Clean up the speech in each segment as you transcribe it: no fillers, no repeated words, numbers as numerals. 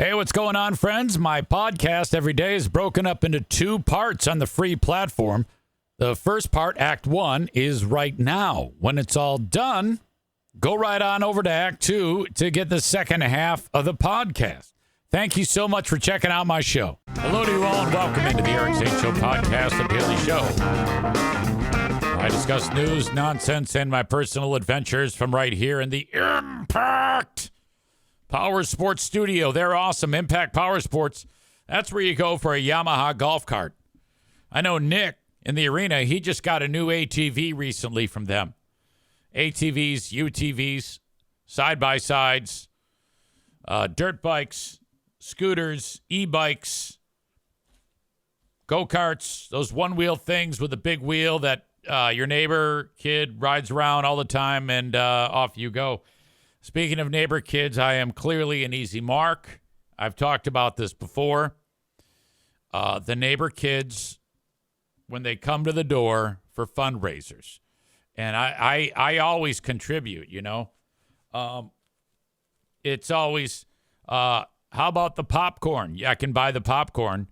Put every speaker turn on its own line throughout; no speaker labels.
Hey, what's going on, friends? My podcast every day is broken up into two parts on the free platform. The first part, Act 1, is right now. When it's all done, go right on over to Act 2 to get the second half of the podcast. Thank you so much for checking out my show. Hello to you all and welcome into the Eric Zane Show podcast, the daily show. I discuss news, nonsense, and my personal adventures from right here in the Impact Power Sports Studio. They're awesome. Impact Power Sports. That's where you go for a Yamaha golf cart. I know Nick in the arena, he just got a new ATV recently from them. ATVs, UTVs, side-by-sides, dirt bikes, scooters, e-bikes, go-karts, those one-wheel things with a big wheel that your neighbor kid rides around all the time, and off you go. Speaking of neighbor kids, I am clearly an easy mark. I've talked about this before. The neighbor kids, when they come to the door for fundraisers, and I always contribute, you know. It's always, how about the popcorn? Yeah, I can buy the popcorn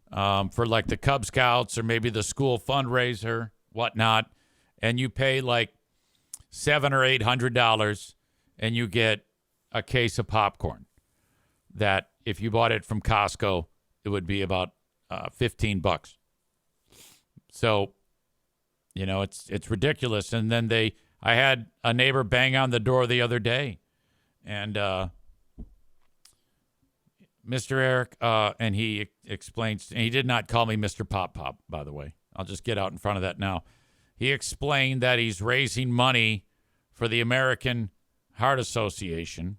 for like the Cub Scouts or maybe the school fundraiser, whatnot, and you pay like $700 or $800. And you get a case of popcorn that if you bought it from Costco, it would be about $15. So, you know, it's ridiculous. And then I had a neighbor bang on the door the other day, and Mr. Eric, and he explains, and he did not call me Mr. Pop Pop, by the way. I'll just get out in front of that now. He explained that he's raising money for the American Heart Association,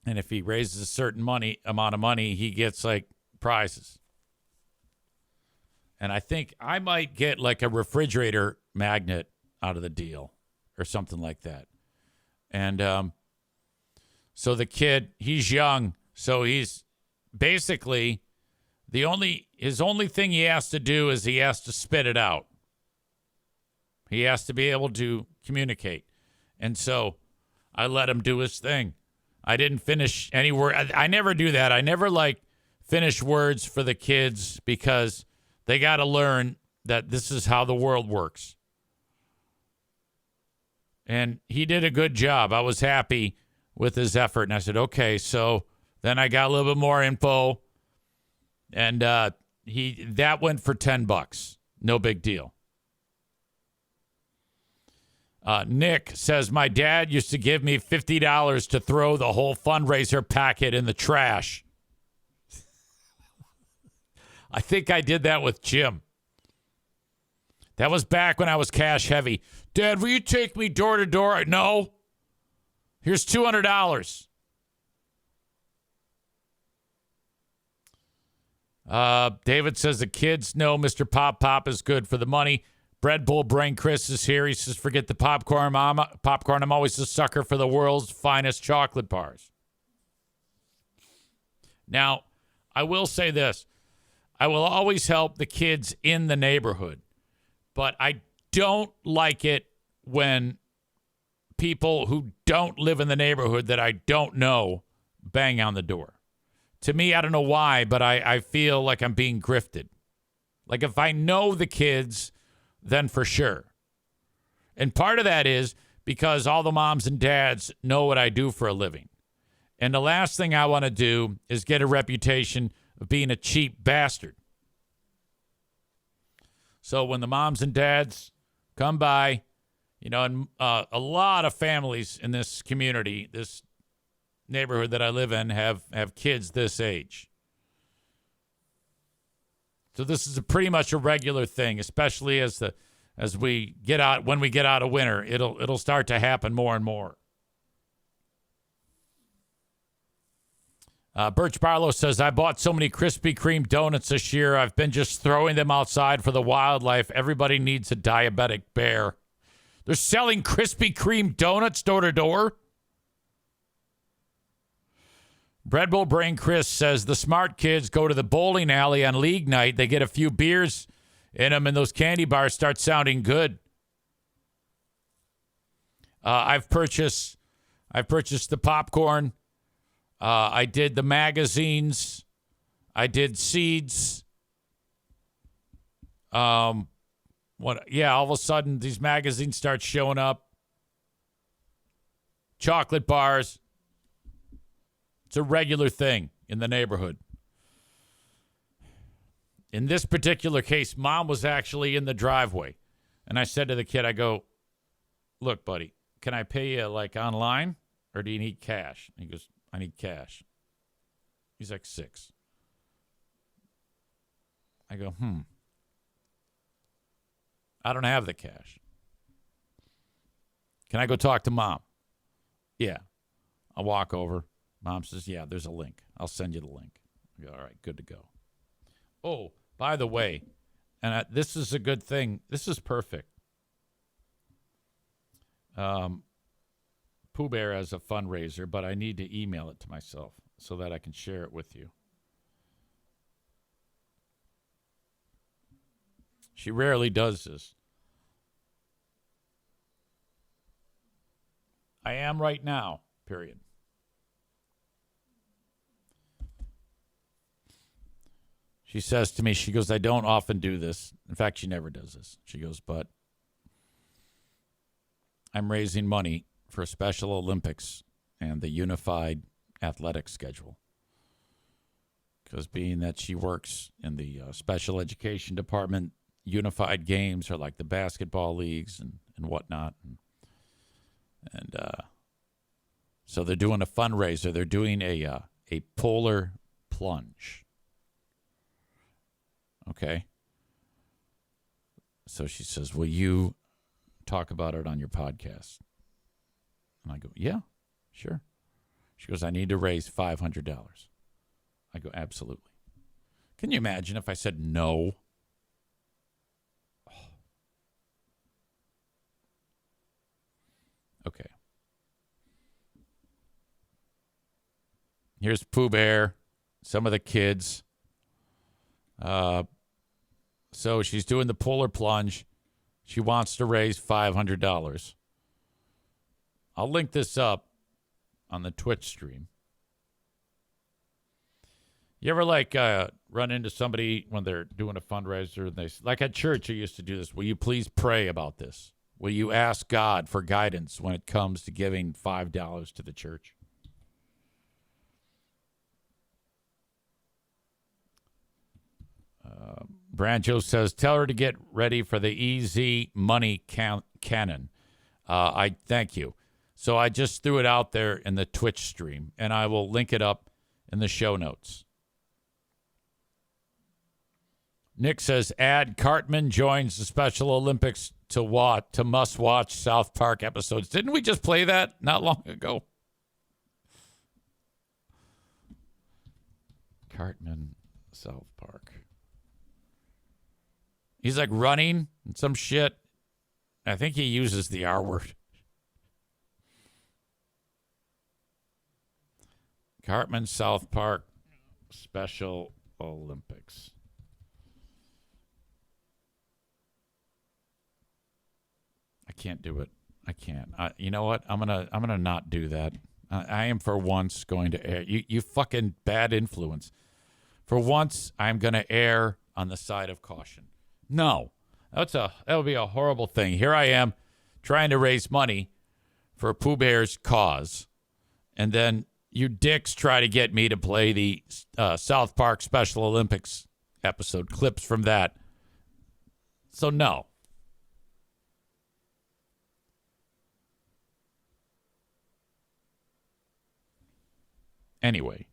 and if he raises a certain amount of money, he gets like prizes. And I think I might get like a refrigerator magnet out of the deal or something like that. And so the kid, he's young, so he's basically his only thing he has to do is he has to spit it out. He has to be able to communicate. And so I let him do his thing. I didn't finish any word. I never do that. I never finish words for the kids because they got to learn that this is how the world works. And he did a good job. I was happy with his effort. And I said, okay. So then I got a little bit more info. And that went for $10. No big deal. Nick says, my dad used to give me $50 to throw the whole fundraiser packet in the trash. I think I did that with Jim. That was back when I was cash heavy. Dad, will you take me door to door? No. Here's $200. David says the kids know Mr. Pop Pop is good for the money. Bread Bull Brain Chris is here. He says, forget the popcorn. I'm always a sucker for the world's finest chocolate bars. Now, I will say this. I will always help the kids in the neighborhood. But I don't like it when people who don't live in the neighborhood that I don't know bang on the door. To me, I don't know why, but I feel like I'm being grifted. Like if I know the kids, then for sure. And part of that is because all the moms and dads know what I do for a living. And the last thing I want to do is get a reputation of being a cheap bastard. So when the moms and dads come by, you know, and a lot of families in this community, this neighborhood that I live in, have kids this age. So this is pretty much a regular thing, especially as we get out, when we get out of winter, it'll start to happen more and more. Birch Barlow says, I bought so many Krispy Kreme donuts this year. I've been just throwing them outside for the wildlife. Everybody needs a diabetic bear. They're selling Krispy Kreme donuts door to door. Bread Bull Brain Chris says the smart kids go to the bowling alley on league night. They get a few beers in them, and those candy bars start sounding good. I've purchased the popcorn. I did the magazines. I did seeds. All of a sudden these magazines start showing up. Chocolate bars. It's a regular thing in the neighborhood. In this particular case, Mom was actually in the driveway. And I said to the kid, I go, look, buddy, can I pay you like online or do you need cash? And he goes, I need cash. He's like 6. I go, I don't have the cash. Can I go talk to Mom? Yeah. I'll walk over. Mom says, yeah, there's a link. I'll send you the link. I go, all right, good to go. Oh, by the way, and this is a good thing. This is perfect. Pooh Bear has a fundraiser, but I need to email it to myself so that I can share it with you. She rarely does this. I am right now, period. She says to me, she goes, I don't often do this. In fact, she never does this. She goes, but I'm raising money for Special Olympics and the unified athletic schedule. Because being that she works in the special education department, unified games are like the basketball leagues and whatnot. And so they're doing a fundraiser. They're doing a polar plunge. Okay. So she says, will you talk about it on your podcast? And I go, yeah, sure. She goes, I need to raise $500. I go, absolutely. Can you imagine if I said no? Oh. Okay. Here's Pooh Bear, some of the kids. So she's doing the polar plunge. She wants to raise $500. I'll link this up on the Twitch stream. You ever run into somebody when they're doing a fundraiser and they, like at church, I used to do this. Will you please pray about this? Will you ask God for guidance when it comes to giving $5 to the church? Brancho says, tell her to get ready for the EZ money cannon. I thank you. So I just threw it out there in the Twitch stream, and I will link it up in the show notes. Nick says, add Cartman joins the Special Olympics to must-watch South Park episodes. Didn't we just play that not long ago? Cartman, South Park. He's like running and some shit. I think he uses the R word. Cartman, South Park, Special Olympics. I can't do it. I can't. You know what? I'm gonna not do that. I am for once going to air. You fucking bad influence. For once, I'm gonna err on the side of caution. No, that would be a horrible thing. Here I am trying to raise money for Pooh Bear's cause, and then you dicks try to get me to play the South Park Special Olympics episode, clips from that. So no. Anyway.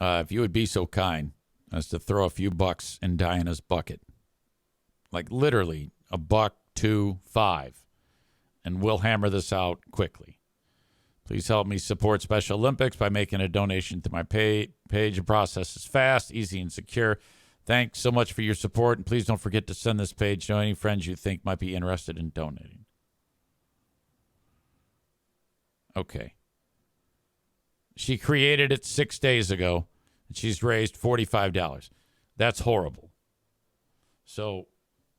If you would be so kind as to throw a few bucks in Diana's bucket. Like literally $1, $2, $5. And we'll hammer this out quickly. Please help me support Special Olympics by making a donation to my page. The process is fast, easy, and secure. Thanks so much for your support. And please don't forget to send this page to any friends you think might be interested in donating. Okay. She created it 6 days ago, and she's raised $45. That's horrible. So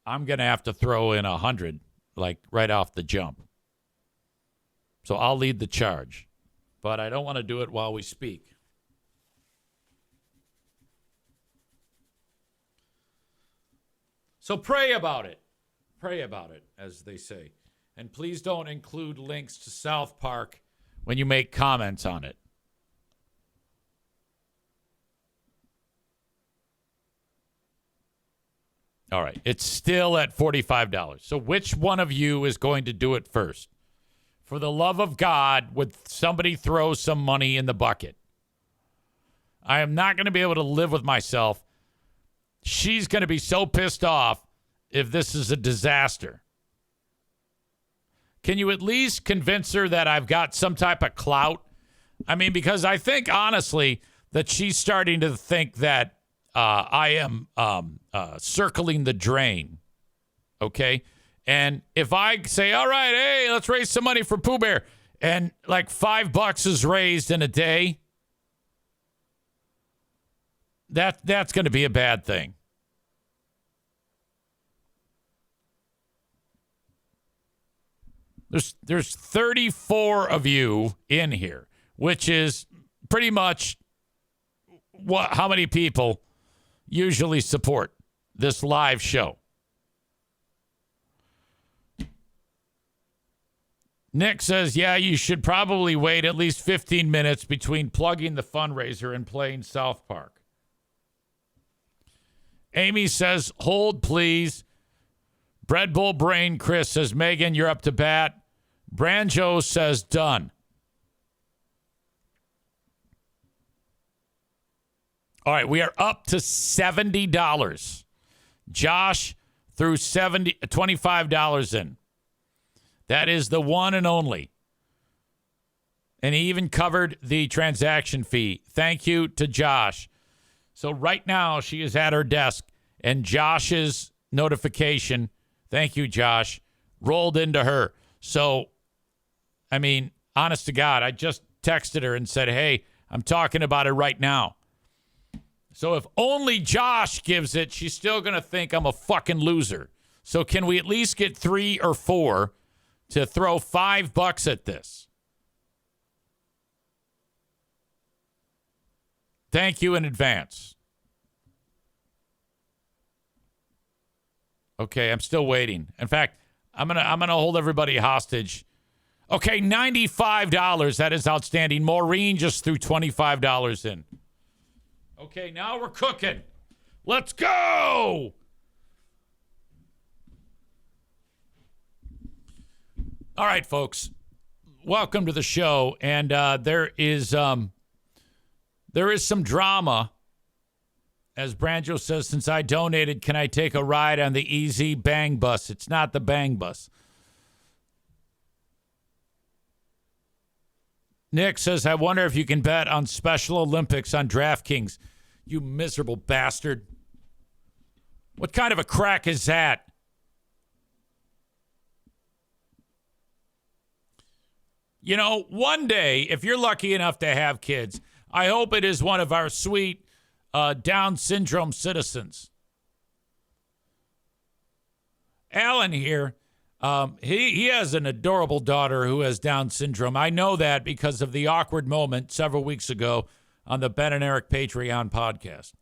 I'm going to have to throw in $100, like right off the jump. So I'll lead the charge. But I don't want to do it while we speak. So pray about it. Pray about it, as they say. And please don't include links to South Park when you make comments on it. All right. It's still at $45. So which one of you is going to do it first? For the love of God, would somebody throw some money in the bucket? I am not going to be able to live with myself. She's going to be so pissed off if this is a disaster. Can you at least convince her that I've got some type of clout? I mean, because I think, honestly, that she's starting to think that I am circling the drain. Okay? And if I say, all right, hey, let's raise some money for Pooh Bear, and like $5 is raised in a day, that's going to be a bad thing. There's 34 of you in here, which is pretty much how many people usually support this live show. Nick says, yeah, you should probably wait at least 15 minutes between plugging the fundraiser and playing South Park. Amy says, hold, please. Bread Bull Brain Chris says, Megan, you're up to bat. Branjo says, done. All right, we are up to $70. Josh threw $25 in. That is the one and only. And he even covered the transaction fee. Thank you to Josh. So right now she is at her desk, and Josh's notification, thank you, Josh, rolled into her. So, I mean, honest to God, I just texted her and said, hey, I'm talking about it right now. So if only Josh gives it, she's still going to think I'm a fucking loser. So can we at least get 3 or 4 to throw $5 at this? Thank you in advance. Okay, I'm still waiting. In fact, I'm gonna hold everybody hostage. Okay, $95. That is outstanding. Maureen just threw $25 in. Okay, now we're cooking. Let's go. All right, folks. Welcome to the show. And there is some drama. As Branjo says, since I donated, can I take a ride on the EZ Bang Bus? It's not the Bang Bus. Nick says, I wonder if you can bet on Special Olympics on DraftKings. You miserable bastard. What kind of a crack is that? You know, one day, if you're lucky enough to have kids, I hope it is one of our sweet Down syndrome citizens. Alan here, he has an adorable daughter who has Down syndrome. I know that because of the awkward moment several weeks ago on the Ben and Eric Patreon podcast.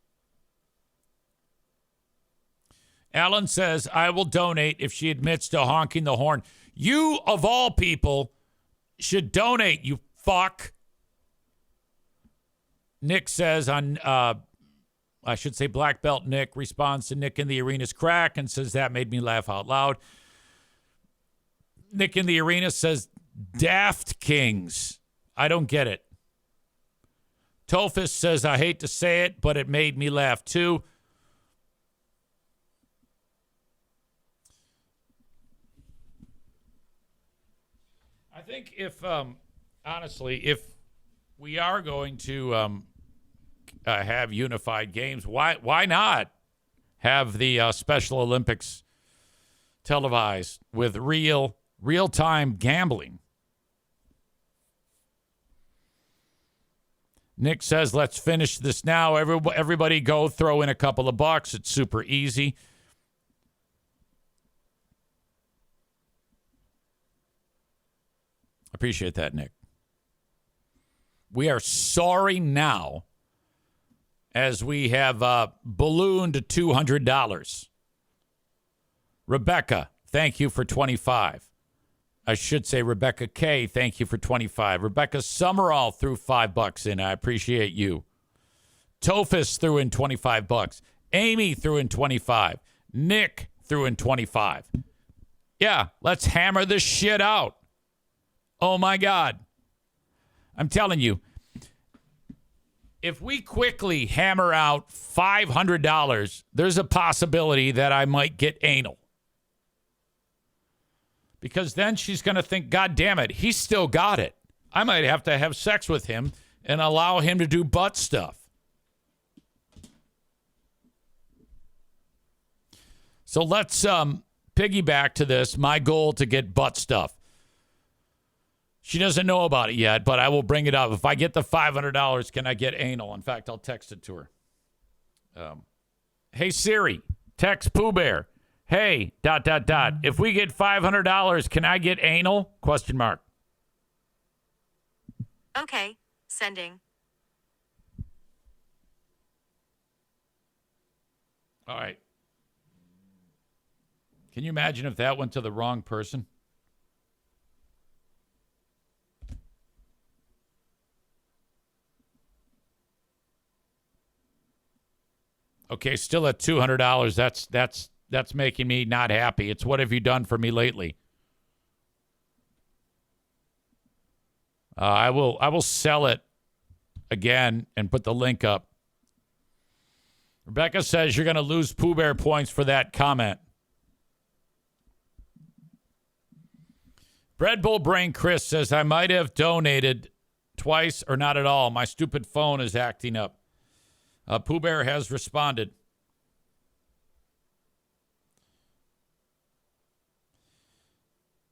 Alan says, I will donate if she admits to honking the horn. You, of all people, should donate, you fuck. Nick says I should say Black Belt Nick responds to Nick in the Arena's crack and says that made me laugh out loud. Nick in the Arena says Daft Kings. I don't get it. Tophus says I hate to say it, but it made me laugh too. I think if, honestly, if we are going to have unified games, why not have the Special Olympics televised with real-time gambling? Nick says, let's finish this now. Everybody go throw in a couple of bucks. It's super easy. Appreciate that, Nick. We are sorry now as we have ballooned to $200. Rebecca, thank you for 25. I should say Rebecca K, thank you for 25. Rebecca Summerall threw $5 in. I appreciate you. Tophus threw in $25. Amy threw in 25. Nick threw in 25. Yeah, let's hammer this shit out. Oh my God. I'm telling you, if we quickly hammer out $500, there's a possibility that I might get anal. Because then she's going to think, God damn it, he's still got it. I might have to have sex with him and allow him to do butt stuff. So let's piggyback to this. My goal to get butt stuff. She doesn't know about it yet, but I will bring it up. If I get the $500, can I get anal? In fact, I'll text it to her. Hey, Siri, text Pooh Bear. Hey, ... If we get $500, can I get anal? ?
Okay, sending.
All right. Can you imagine if that went to the wrong person? Okay, still at $200. That's making me not happy. It's what have you done for me lately? I will sell it again and put the link up. Rebecca says you're going to lose Pooh Bear points for that comment. Bread Bull Brain Chris says I might have donated twice or not at all. My stupid phone is acting up. Pooh Bear has responded.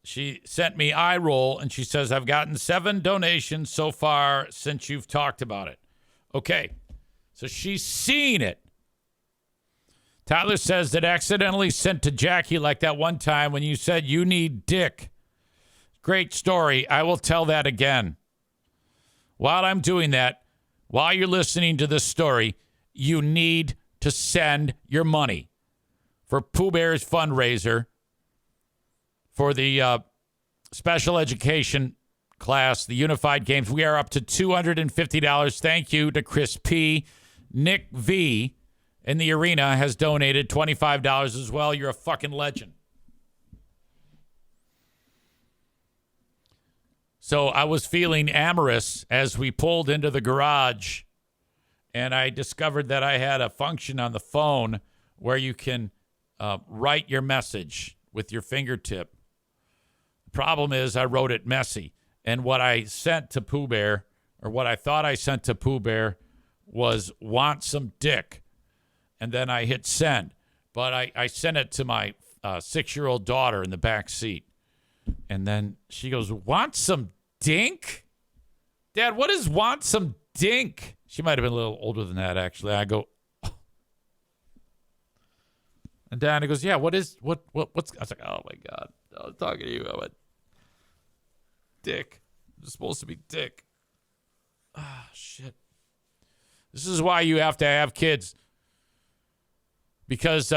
She sent me eye roll, and she says, I've gotten 7 donations so far since you've talked about it. Okay, so she's seen it. Tyler says that accidentally sent to Jackie like that one time when you said you need dick. Great story. I will tell that again. While I'm doing that, while you're listening to this story, you need to send your money for Pooh Bear's fundraiser for the special education class, the Unified Games. We are up to $250. Thank you to Chris P. Nick V. in the arena has donated $25 as well. You're a fucking legend. So I was feeling amorous as we pulled into the garage, and I discovered that I had a function on the phone where you can write your message with your fingertip. The problem is I wrote it messy, and what I sent to Pooh Bear, or what I thought I sent to Pooh Bear, was want some dick, and then I hit send. But I sent it to my 6-year-old daughter in the back seat, and then she goes, want some dink? Dad, what is want some dink? She might have been a little older than that, actually. I go, oh. And Dad goes, yeah, what's, I was like, oh my God, I was talking to you. I went, dick. It's supposed to be dick. Ah, shit. This is why you have to have kids. Because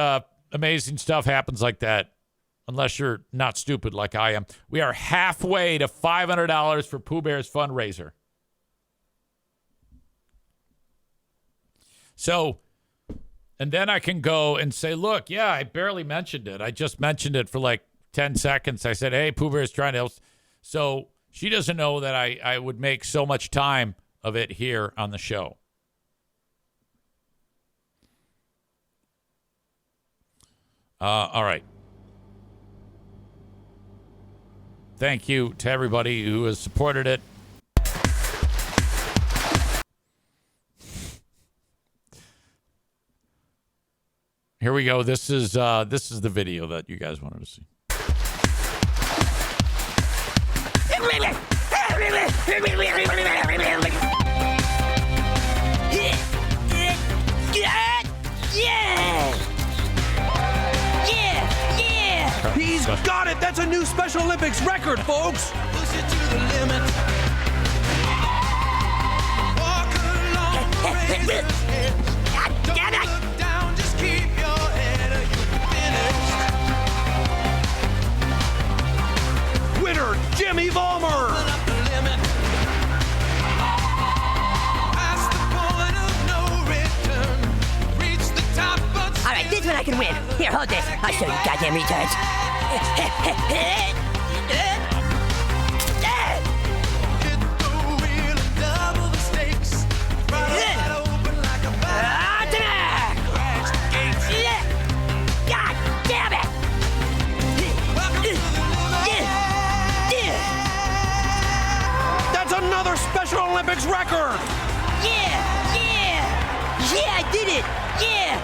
amazing stuff happens like that. Unless you're not stupid like I am. We are halfway to $500 for Pooh Bear's fundraiser. So, and then I can go and say, look, yeah, I barely mentioned it. I just mentioned it for like 10 seconds. I said, hey, Pooh Bear's trying to help. So she doesn't know that I would make so much time of it here on the show. All right. Thank you to everybody who has supported it. Here we go. This is the video that you guys wanted to see.
He's got it! That's a new Special Olympics record, folks! the limit. Walk along the razor's edge.
Damn it!
Look down, just keep your head or you'll be finished.
Winner, Jimmy Vollmer.
Open up the limit. Past the point of no return. Reach the top, but
All right, this one I can win. Here, hold this. I'll show you goddamn retards.
hit the wheel and double the stakes. Right open like a bag. Crash the gates.
God damn it!
Welcome to the limit.
That's another Special Olympics record.
Yeah, I did it. Yeah.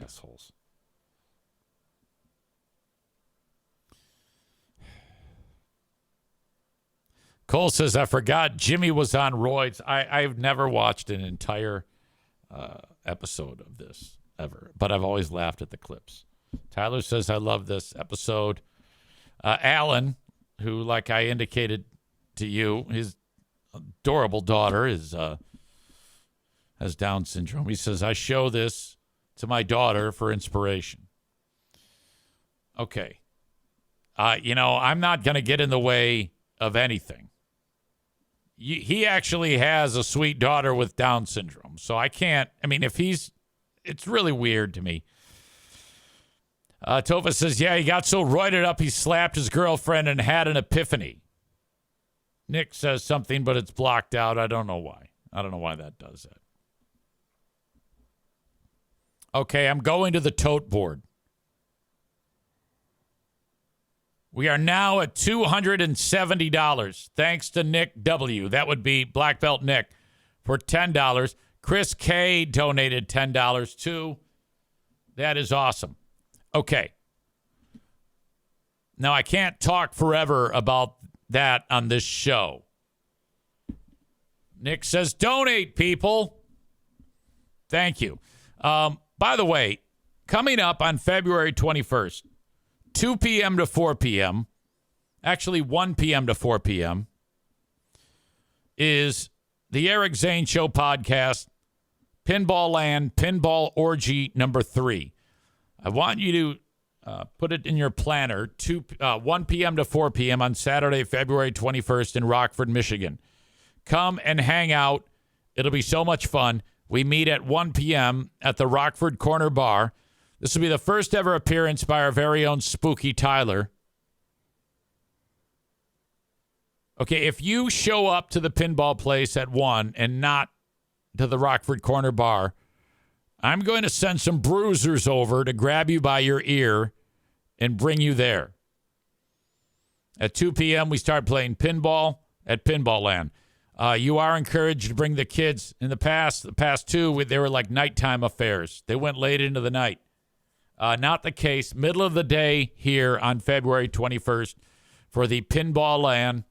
Assholes. Cole says, I forgot Jimmy was on roids. I've never watched an entire episode of this, ever. But I've always laughed at the clips. Tyler says, I love this episode. Alan, who, like I indicated to you, his adorable daughter has Down syndrome. He says, I show this to my daughter for inspiration. Okay. I'm not going to get in the way of anything. He actually has a sweet daughter with Down syndrome. So I can't, it's really weird to me. Tova says, yeah, he got so roided up, he slapped his girlfriend and had an epiphany. Nick says something, but it's blocked out. I don't know why. I don't know why that does that. Okay, I'm going to the tote board. We are now at $270, thanks to Nick W. That would be Black Belt Nick for $10. Chris K donated $10 too. That is awesome. Okay. Now, I can't talk forever about that on this show. Nick says, donate, people. Thank you. By the way, coming up on February 21st, 2 p.m. to 4 p.m., actually 1 p.m. to 4 p.m., is the Eric Zane Show podcast, Pinball Land, Pinball Orgy number 3. I want you to put it in your planner, 1 p.m. to 4 p.m. on Saturday, February 21st in Rockford, Michigan. Come and hang out. It'll be so much fun. We meet at 1 p.m. at the Rockford Corner Bar. This will be the first ever appearance by our very own Spooky Tyler. Okay, if you show up to the pinball place at 1 and not to the Rockford Corner Bar, I'm going to send some bruisers over to grab you by your ear and bring you there. At 2 p.m., we start playing pinball at Pinball Land. You are encouraged to bring the kids. In the past two, they were like nighttime affairs. They went late into the night. Not the case. Middle of the day here on February 21st for the Pinball Land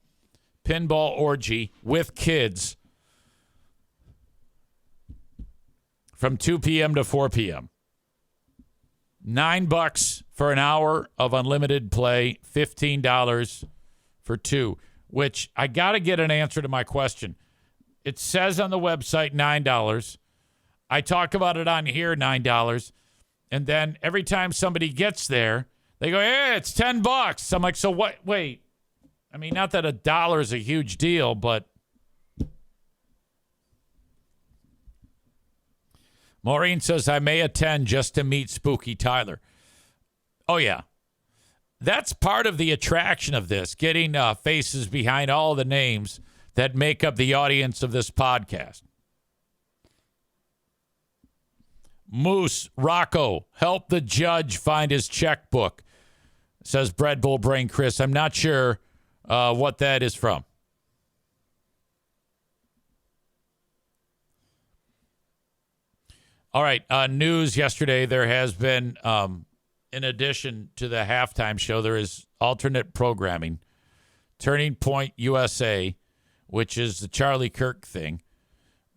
Pinball Orgy with kids from 2 p.m. to 4 p.m. $9 for an hour of unlimited play, $15 for 2, which I got to get an answer to my question. It says on the website $9. I talk about it on here, $9. And then every time somebody gets there, they go, hey, it's $10. I'm like, so what? Wait. I mean, not that $1 is a huge deal, but. Maureen says, I may attend just to meet Spooky Tyler. Oh, yeah. That's part of the attraction of this, getting faces behind all the names that make up the audience of this podcast. Moose, Rocco, help the judge find his checkbook, says Bread Bull Brain Chris. I'm not sure what that is from. All right, news yesterday, there has been, in addition to the halftime show, there is alternate programming. Turning Point USA, which is the Charlie Kirk thing,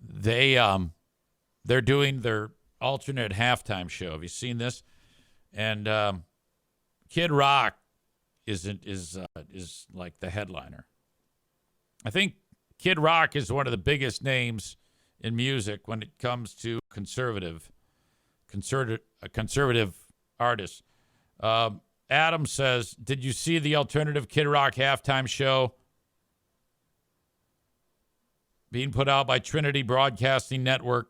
they're doing their alternate halftime show. Have you seen this? And Kid Rock is like the headliner. I think Kid Rock is one of the biggest names in music when it comes to conservative artists. Adam says, did you see the alternative Kid Rock halftime show being put out by Trinity Broadcasting Network,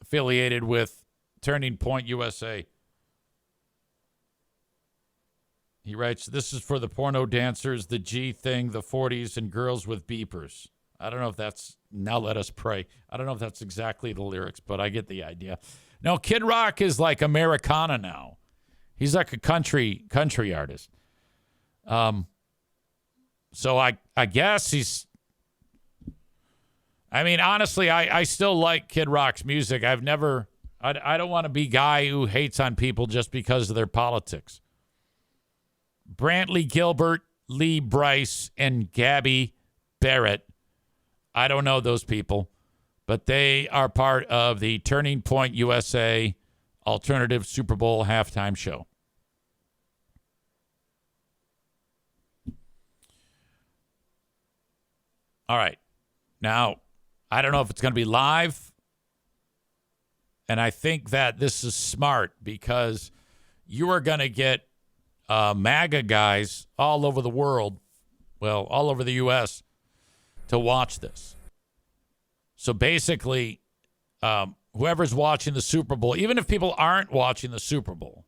affiliated with Turning Point USA? He writes, this is for the porno dancers, the G thing, the 40s, and girls with beepers. I don't know if that's, now let us pray. I don't know if that's exactly the lyrics, but I get the idea. No, Kid Rock is like Americana now. He's like a country artist. So I guess he's, I mean, honestly, I still like Kid Rock's music. I don't want to be a guy who hates on people just because of their politics. Brantley Gilbert, Lee Bryce, and Gabby Barrett. I don't know those people, but they are part of the Turning Point USA alternative Super Bowl halftime show. All right. Now, I don't know if it's going to be live, and I think that this is smart because you are going to get MAGA guys all over the world, well, all over the U.S., to watch this. So basically, whoever's watching the Super Bowl, even if people aren't watching the Super Bowl,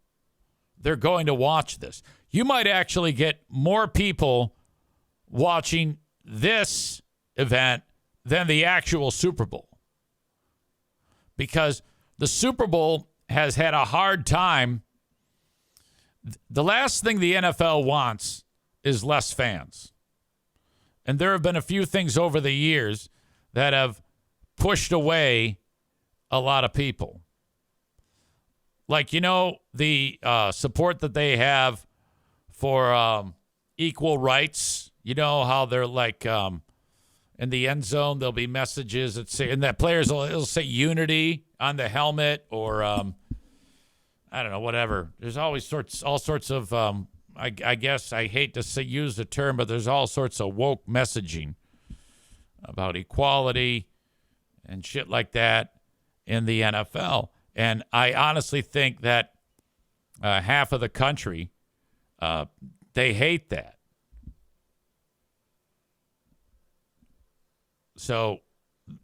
they're going to watch this. You might actually get more people watching this event than the actual Super Bowl, because the Super Bowl has had a hard time. The last thing the NFL wants is less fans. And there have been a few things over the years that have pushed away a lot of people. Like, you know, the support that they have for equal rights. You know how they're like in the end zone, there'll be messages that say, and that players will say unity on the helmet, or I don't know, whatever. There's always all sorts of, I guess I hate to use the term, but there's all sorts of woke messaging about equality and shit like that in the NFL. And I honestly think that half of the country, they hate that. So,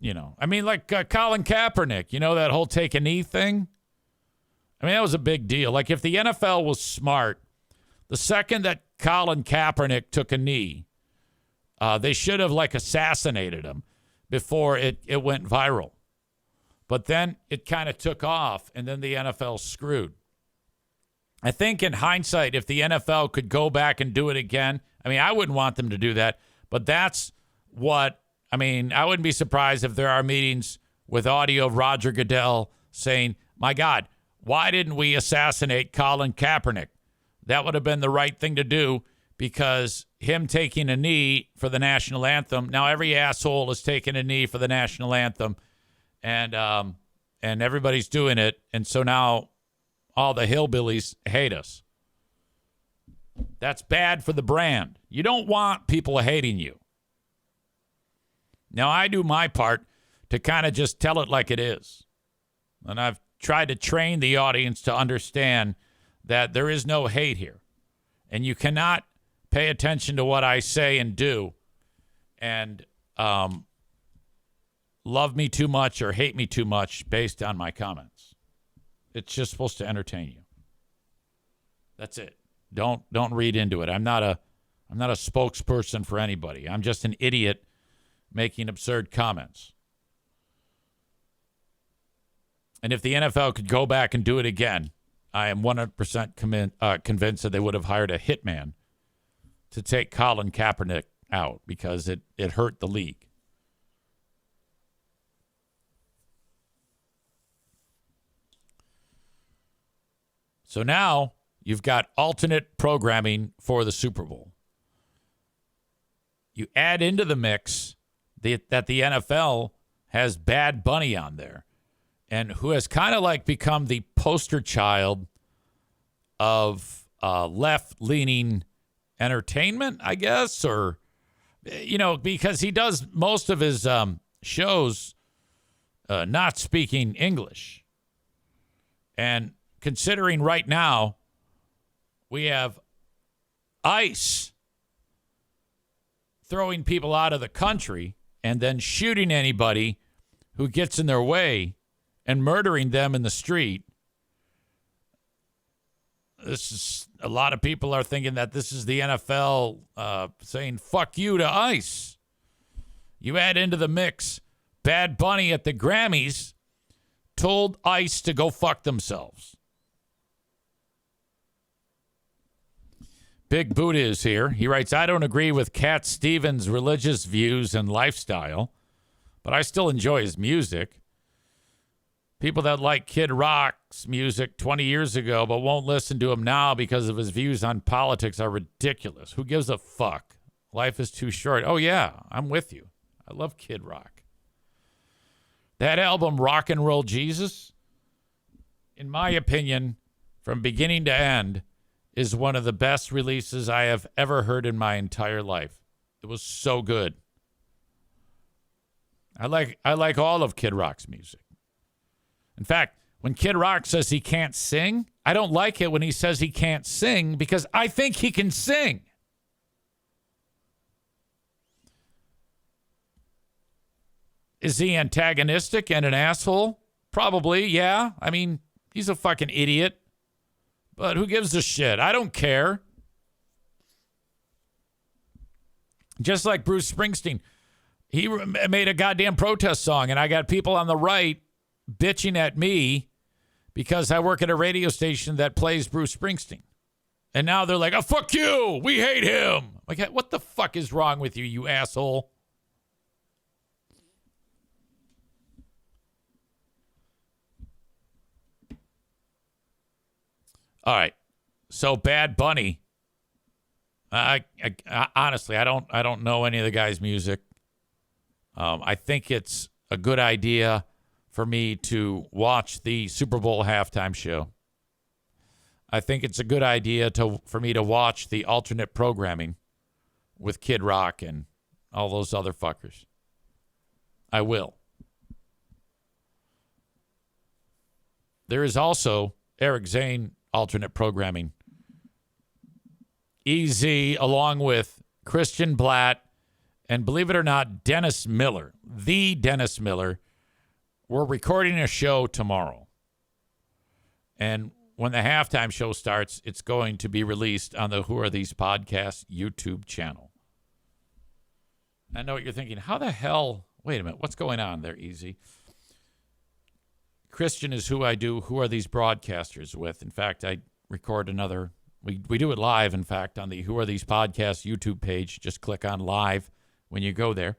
you know, I mean, like Colin Kaepernick, you know, that whole take a knee thing? I mean, that was a big deal. Like, if the NFL was smart, the second that Colin Kaepernick took a knee, they should have, like, assassinated him before it went viral. But then it kind of took off, and then the NFL screwed. I think in hindsight, if the NFL could go back and do it again, I mean, I wouldn't want them to do that, but that's what, I mean, I wouldn't be surprised if there are meetings with audio of Roger Goodell saying, my God, why didn't we assassinate Colin Kaepernick? That would have been the right thing to do, because him taking a knee for the national anthem, now every asshole is taking a knee for the national anthem, and everybody's doing it, and so now all the hillbillies hate us. That's bad for the brand. You don't want people hating you. Now, I do my part to kind of just tell it like it is. And I've tried to train the audience to understand that there is no hate here. And you cannot pay attention to what I say and do and love me too much or hate me too much based on my comments. It's just supposed to entertain you. That's it. Don't read into it. I'm not a spokesperson for anybody. I'm just an idiot making absurd comments. And if the NFL could go back and do it again, I am 100% convinced that they would have hired a hitman to take Colin Kaepernick out, because it hurt the league. So now you've got alternate programming for the Super Bowl. You add into the mix that the NFL has Bad Bunny on there, and who has kind of like become the poster child of left-leaning entertainment, I guess, or, because he does most of his shows not speaking English. And considering right now we have ICE throwing people out of the country and then shooting anybody who gets in their way and murdering them in the street. A lot of people are thinking that this is the NFL saying, fuck you to ICE. You add into the mix, Bad Bunny at the Grammys told ICE to go fuck themselves. Big Buddha is here. He writes, I don't agree with Cat Stevens' religious views and lifestyle, but I still enjoy his music. People that like Kid Rock's music 20 years ago but won't listen to him now because of his views on politics are ridiculous. Who gives a fuck? Life is too short. Oh, yeah, I'm with you. I love Kid Rock. That album, Rock and Roll Jesus, in my opinion, from beginning to end, is one of the best releases I have ever heard in my entire life. It was so good. I like all of Kid Rock's music. In fact, when Kid Rock says he can't sing, I don't like it when he says he can't sing because I think he can sing. Is he antagonistic and an asshole? Probably, yeah. I mean, he's a fucking idiot. But who gives a shit? I don't care. Just like Bruce Springsteen. He made a goddamn protest song, and I got people on the right bitching at me because I work at a radio station that plays Bruce Springsteen. And now they're like, oh, fuck you. We hate him. Like, what the fuck is wrong with you, you asshole? All right. So Bad Bunny. I honestly, I don't know any of the guy's music. I think it's a good idea for me to watch the Super Bowl halftime show. I think it's a good idea for me to watch the alternate programming with Kid Rock and all those other fuckers. I will. There is also Eric Zane alternate programming. EZ, along with Christian Blatt, and believe it or not, Dennis Miller, the Dennis Miller, we're recording a show tomorrow. And when the halftime show starts, it's going to be released on the Who Are These Podcasts YouTube channel. I know what you're thinking. How the hell? Wait a minute. What's going on there, EZ? Christian is who I do Who Are These Broadcasters with. In fact, I record another. We do it live, in fact, on the Who Are These Podcasts YouTube page. Just click on live when you go there.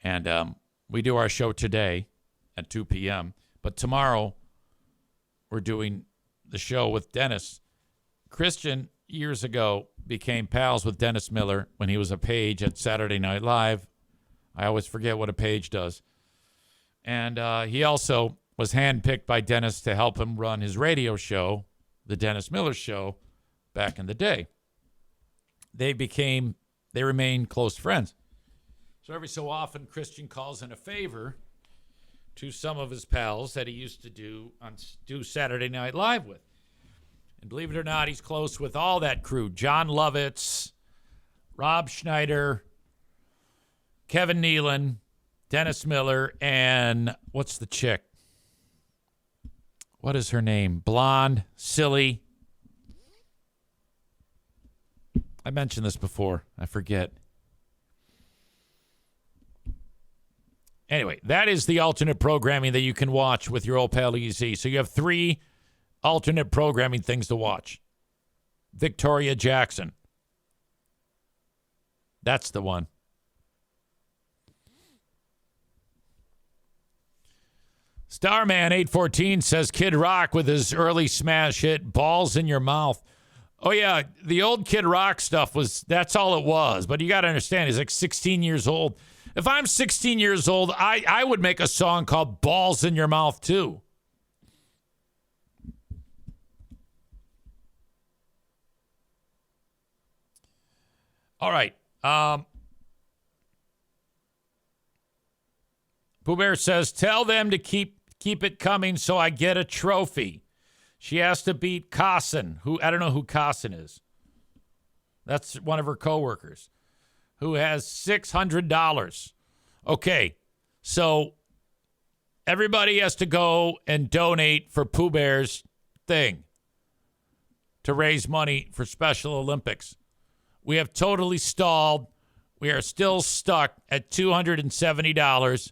And we do our show today at 2 p.m. But tomorrow, we're doing the show with Dennis. Christian, years ago, became pals with Dennis Miller when he was a page at Saturday Night Live. I always forget what a page does. And he also was handpicked by Dennis to help him run his radio show, The Dennis Miller Show, back in the day. They remained close friends. So every so often, Christian calls in a favor to some of his pals that he used to do Saturday Night Live with. And believe it or not, he's close with all that crew. John Lovitz, Rob Schneider, Kevin Nealon, Dennis Miller, and what's the chick? What is her name? Blonde, silly. I mentioned this before. I forget. Anyway, that is the alternate programming that you can watch with your old pal EZ. So you have 3 alternate programming things to watch. Victoria Jackson. That's the one. Starman 814 says Kid Rock with his early smash hit, Balls in Your Mouth. Oh, yeah, the old Kid Rock stuff that's all it was. But you got to understand, he's like 16 years old. If I'm 16 years old, I would make a song called Balls in Your Mouth, too. All right. Pooh Bear says, tell them to keep it coming so I get a trophy. She has to beat Carson, who I don't know who Carson is. That's one of her coworkers who has $600. Okay, so everybody has to go and donate for Pooh Bear's thing to raise money for Special Olympics. We have totally stalled. We are still stuck at $270.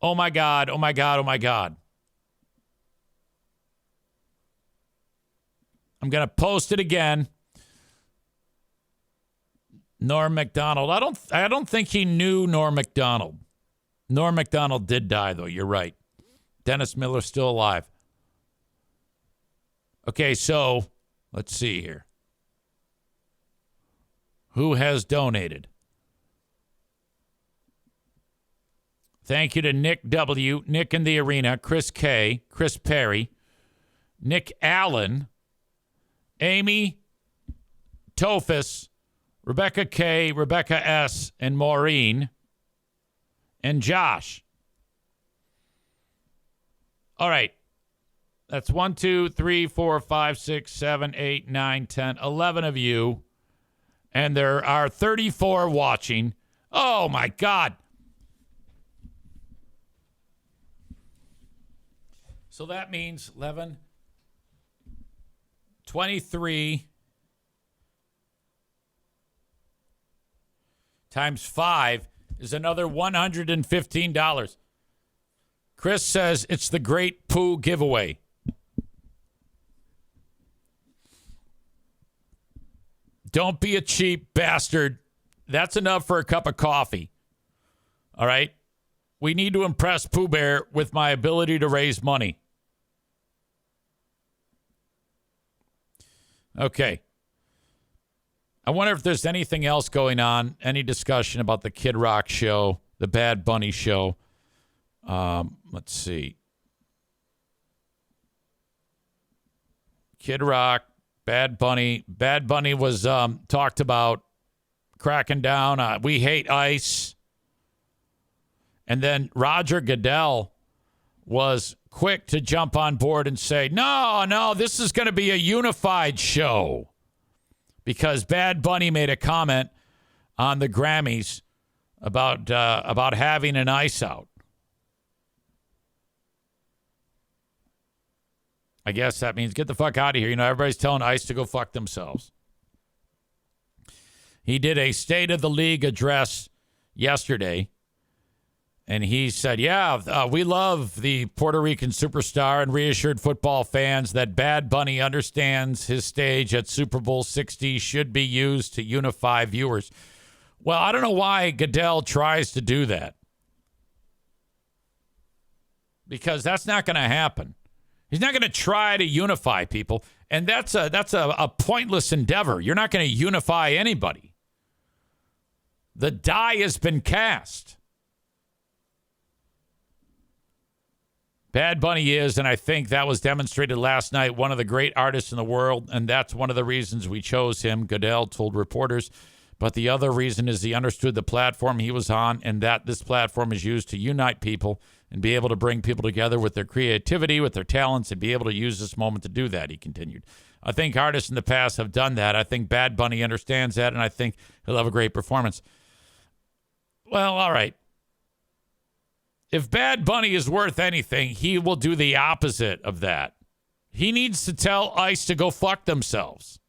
Oh, my God. Oh, my God. Oh, my God. I'm going to post it again. Norm Macdonald. I don't think he knew Norm Macdonald. Norm Macdonald did die, though. You're right. Dennis Miller's still alive. Okay, so let's see here. Who has donated? Thank you to Nick W., Nick in the Arena, Chris K., Chris Perry, Nick Allen, Amy Tophus, Rebecca K., Rebecca S., and Maureen, and Josh. All right. That's 1, 2, 3, 4, 5, 6, 7, 8, 9, 10, 11 of you. And there are 34 watching. Oh, my God. So that means 11, 23 times 5 is another $115. Chris says it's the Great Pooh giveaway. Don't be a cheap bastard. That's enough for a cup of coffee. All right? We need to impress Pooh Bear with my ability to raise money. Okay. I wonder if there's anything else going on, any discussion about the Kid Rock show, the Bad Bunny show. Let's see. Kid Rock, Bad Bunny. Bad Bunny was talked about cracking down. We hate ICE. And then Roger Goodell was quick to jump on board and say, no, this is going to be a unified show. Because Bad Bunny made a comment on the Grammys about having an ICE out. I guess that means get the fuck out of here. You know, everybody's telling ICE to go fuck themselves. He did a State of the League address yesterday. And he said, we love the Puerto Rican superstar and reassured football fans that Bad Bunny understands his stage at Super Bowl 60 should be used to unify viewers. Well, I don't know why Goodell tries to do that. Because that's not going to happen. He's not going to try to unify people. And that's a pointless endeavor. You're not going to unify anybody. The die has been cast. Bad Bunny is, and I think that was demonstrated last night, one of the great artists in the world, and that's one of the reasons we chose him, Goodell told reporters. But the other reason is he understood the platform he was on and that this platform is used to unite people and be able to bring people together with their creativity, with their talents, and be able to use this moment to do that, he continued. I think artists in the past have done that. I think Bad Bunny understands that, and I think he'll have a great performance. Well, all right. If Bad Bunny is worth anything, he will do the opposite of that. He needs to tell ICE to go fuck themselves.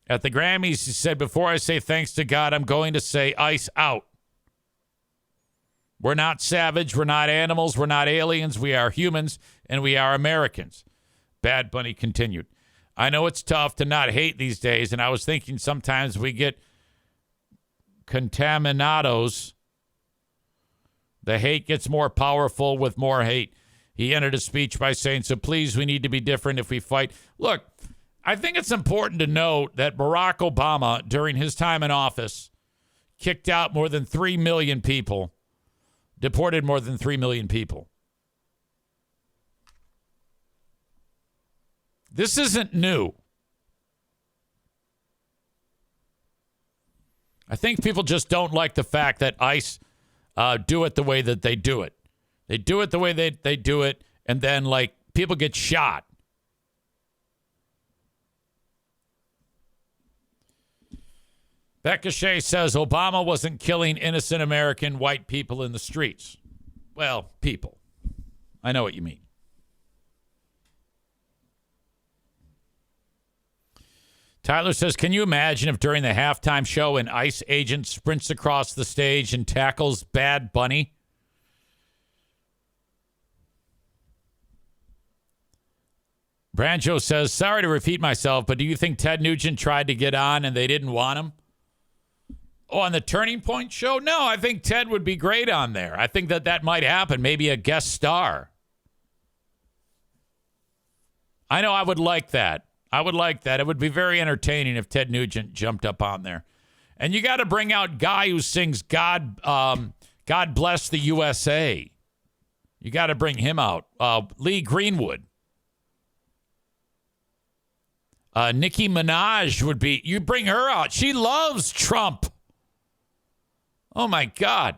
At the Grammys, he said, before I say thanks to God, I'm going to say ICE out. We're not savage. We're not animals. We're not aliens. We are humans, and we are Americans. Bad Bunny continued. I know it's tough to not hate these days, and I was thinking sometimes we get contaminados. The hate gets more powerful with more hate. He ended his speech by saying, so please, we need to be different if we fight. Look, I think it's important to note that Barack Obama, during his time in office, kicked out more than 3 million people, deported more than 3 million people. This isn't new. I think people just don't like the fact that ICE do it the way that they do it. They do it the way they do it, and then, like, people get shot. Becca Shea says Obama wasn't killing innocent American white people in the streets. Well, people. I know what you mean. Tyler says, can you imagine if during the halftime show an ICE agent sprints across the stage and tackles Bad Bunny? Brancho says, sorry to repeat myself, but do you think Ted Nugent tried to get on and they didn't want him? Oh, on the Turning Point show? No, I think Ted would be great on there. I think that might happen. Maybe a guest star. I know I would like that. I would like that. It would be very entertaining if Ted Nugent jumped up on there. And you got to bring out guy who sings God Bless the USA. You got to bring him out. Lee Greenwood. Nicki Minaj would be, you bring her out. She loves Trump. Oh, my God.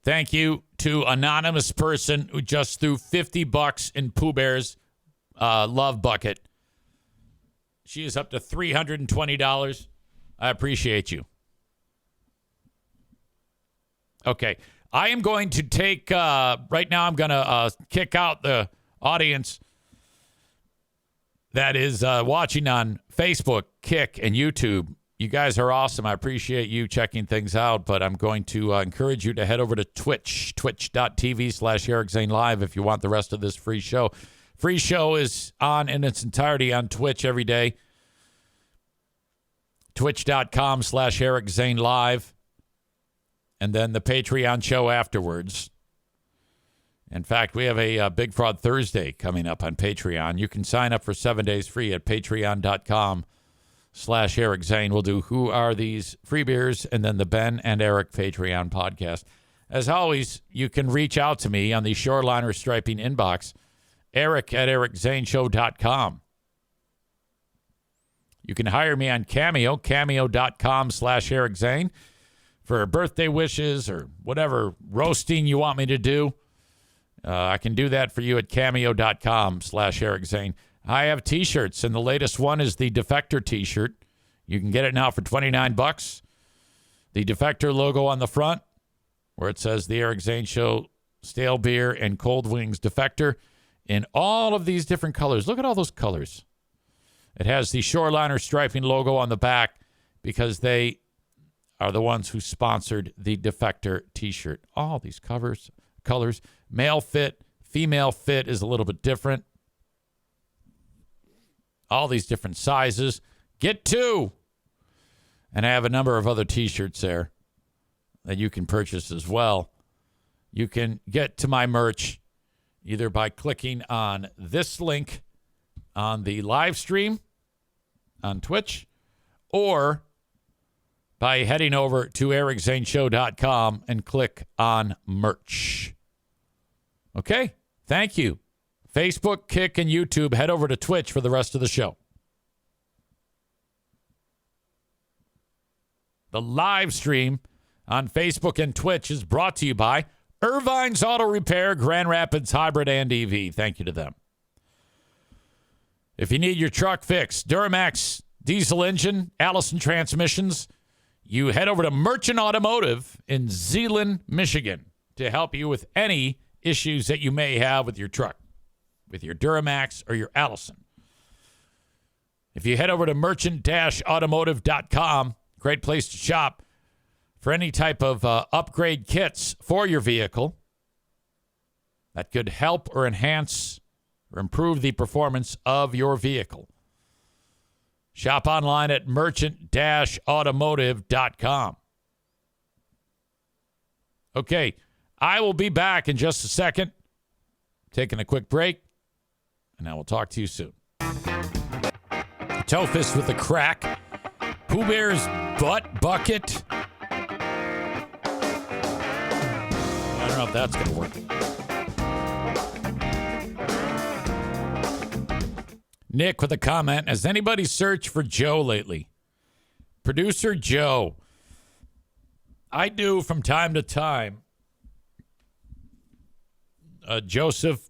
Thank you to anonymous person who just threw $50 in Pooh Bear's love bucket. She is up to $320. I appreciate you. Okay. I am going to take, right now I'm going to kick out the audience that is watching on Facebook, Kick, and YouTube. You guys are awesome. I appreciate you checking things out, but I'm going to encourage you to head over to Twitch, twitch.tv/Eric Zane Live if you want the rest of this free show. Free show is on in its entirety on Twitch every day. Twitch.com/Eric Zane Live. And then the Patreon show afterwards. In fact, we have a Big Fraud Thursday coming up on Patreon. You can sign up for 7 days free at patreon.com/Eric Zane. We'll do Who Are These Free Beers and then the Ben and Eric Patreon podcast. As always, you can reach out to me on the Shoreliner Striping inbox, eric@ericzaneshow.com. You can hire me on Cameo, cameo.com/Eric Zane for birthday wishes or whatever roasting you want me to do. I can do that for you at cameo.com/Eric Zane. I have T-shirts, and the latest one is the Defector T-shirt. You can get it now for $29. The Defector logo on the front, where it says the Eric Zane Show, stale beer, and cold wings Defector in all of these different colors. Look at all those colors. It has the Shoreliner Striping logo on the back because they are the ones who sponsored the Defector T-shirt. All these colors. Male fit, female fit is a little bit different. All these different sizes. Get two. And I have a number of other T-shirts there that you can purchase as well. You can get to my merch either by clicking on this link on the live stream on Twitch or by heading over to ericzaneshow.com and click on merch. Okay? Thank you. Facebook, Kick, and YouTube. Head over to Twitch for the rest of the show. The live stream on Facebook and Twitch is brought to you by Irvine's Auto Repair, Grand Rapids Hybrid and EV. Thank you to them. If you need your truck fixed, Duramax diesel engine, Allison transmissions, you head over to Merchant Automotive in Zeeland, Michigan to help you with any issues that you may have with your truck, with your Duramax or your Allison. If you head over to merchant-automotive.com, great place to shop for any type of upgrade kits for your vehicle that could help or enhance or improve the performance of your vehicle. Shop online at merchant-automotive.com. Okay, I will be back in just a second, taking a quick break, and I will talk to you soon. Toe Fist with the crack. Pooh Bear's butt bucket. I don't know if that's going to work. Nick with a comment. Has anybody searched for Joe lately? Producer Joe. I do from time to time. Joseph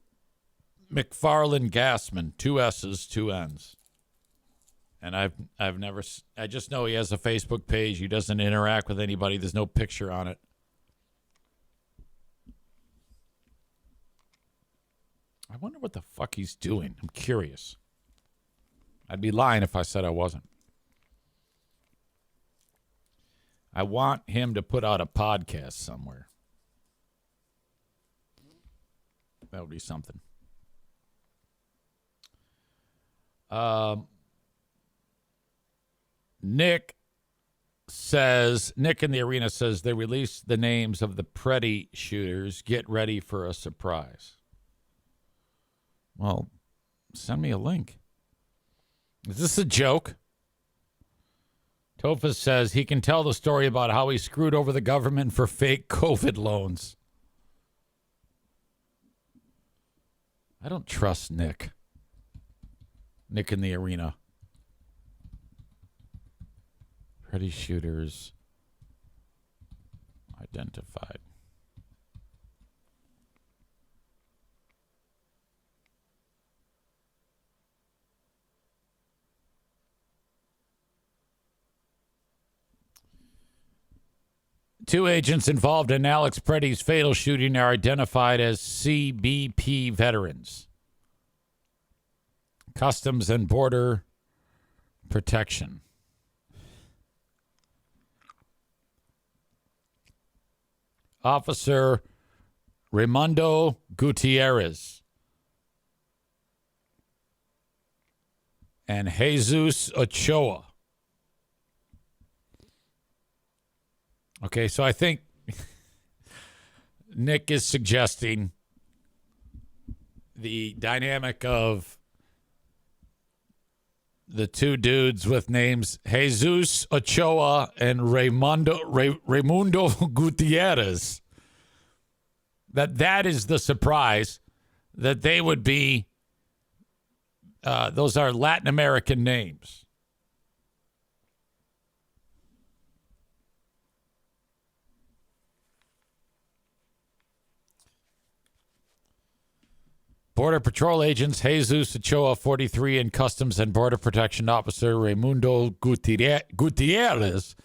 McFarland Gassman. 2 S's, 2 N's. And I've never, I just know he has a Facebook page. He doesn't interact with anybody. There's no picture on it. I wonder what the fuck he's doing. I'm curious. I'd be lying if I said I wasn't. I want him to put out a podcast somewhere. That would be something. Nick in the arena says they released the names of the Preddy shooters. Get ready for a surprise. Well, send me a link. Is this a joke? Tofa says he can tell the story about how he screwed over the government for fake COVID loans. I don't trust Nick. Nick in the arena. Preddy shooters identified. Two agents involved in Alex Preddy's fatal shooting are identified as CBP veterans. Customs and Border Protection. Officer Raimundo Gutierrez and Jesus Ochoa. Okay, so I think Nick is suggesting the dynamic of the two dudes with names Jesus Ochoa and Raimundo Gutierrez, that is the surprise, that they would be, those are Latin American names. Border Patrol agents Jesus Ochoa, 43, and Customs and Border Protection Officer Raimundo Gutierrez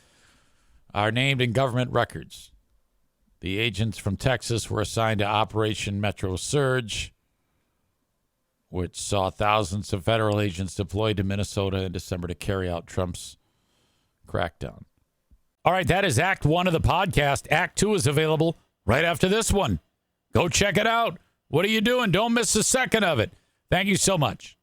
are named in government records. The agents from Texas were assigned to Operation Metro Surge, which saw thousands of federal agents deployed to Minnesota in December to carry out Trump's crackdown. All right, that is Act 1 of the podcast. Act 2 is available right after this one. Go check it out. What are you doing? Don't miss a second of it. Thank you so much.